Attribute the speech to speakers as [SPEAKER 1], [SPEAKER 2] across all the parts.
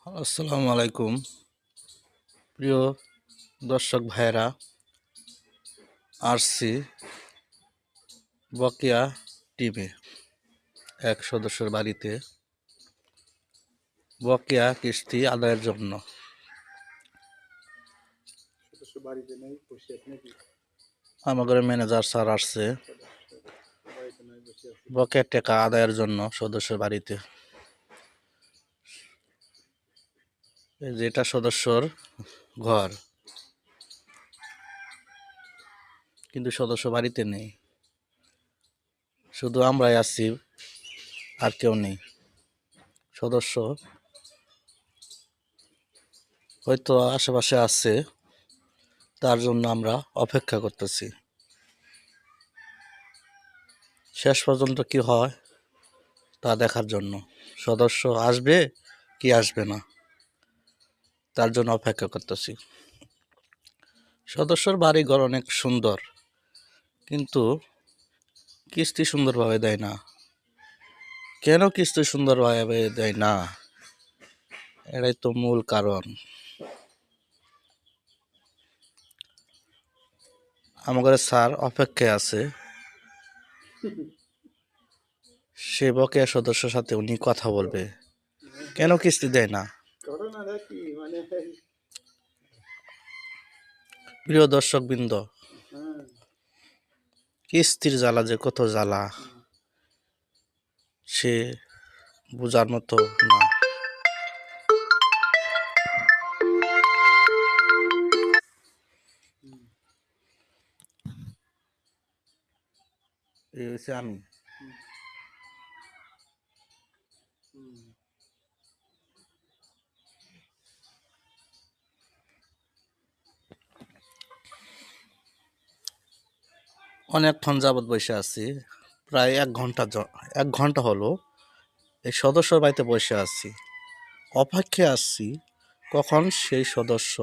[SPEAKER 1] আসসালামু আলাইকুম প্রিয় দর্শক ভাইয়েরা। আসছি বকেয়া টিমে এক সদস্যের বাড়িতে বকেয়া কিস্তি আদায়ের জন্য। আমাদের ম্যানেজার স্যার আসছে বকেয়া টাকা আদায়ের জন্য সদস্যের বাড়িতে। যেটা সদস্যর ঘর, কিন্তু সদস্য বাড়িতে নেই, শুধু আমরাই আছি, আর কেউ নেই। সদস্য হয়তো আশেপাশে আছে, তার জন্য আমরা অপেক্ষা করতেছি। শেষ পর্যন্ত কি হয় তা দেখার জন্য। সদস্য আসবে কি আসবে না, তার জন্য অপেক্ষা করতেছি। সদস্যর বাড়িঘর অনেক সুন্দর, কিন্তু কিস্তি সুন্দরভাবে দেয় না। কেন কিস্তি সুন্দরভাবে দেয় না, এটাই তো মূল কারণ। আমাদের স্যার অপেক্ষায় আছে, সে বকেয়া সদস্যের সাথে উনি কথা বলবে কেন কিস্তি দেয় না। প্রিয় দর্শকবৃন্দ, কিস্তির জ্বালা যে কত জ্বালা সে বোঝার মতো না। এই হচ্ছে আমি। অনেকক্ষণ যাবৎ বসে আছি, প্রায় 1 ঘন্টা হলো এই সদস্যর বাড়িতে বসে আছি, অপেক্ষায় আসছি কখন সেই সদস্য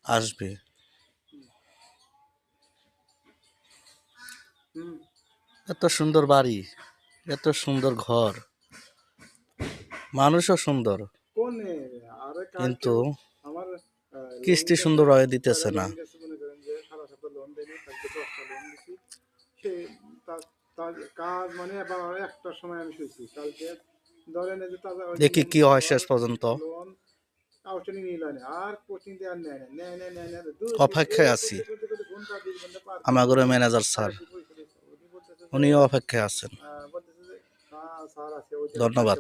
[SPEAKER 1] আসবে। এত সুন্দর বাড়ি, এত সুন্দর ঘর, মানুষও সুন্দর, কিন্তু কিস্তি সুন্দরভাবে দিতেছে না। দেখি কি হয় শেষ পর্যন্ত। অপেক্ষায় আছি। আমাদের ম্যানেজার স্যার উনিও অপেক্ষায় আছেন। ধন্যবাদ।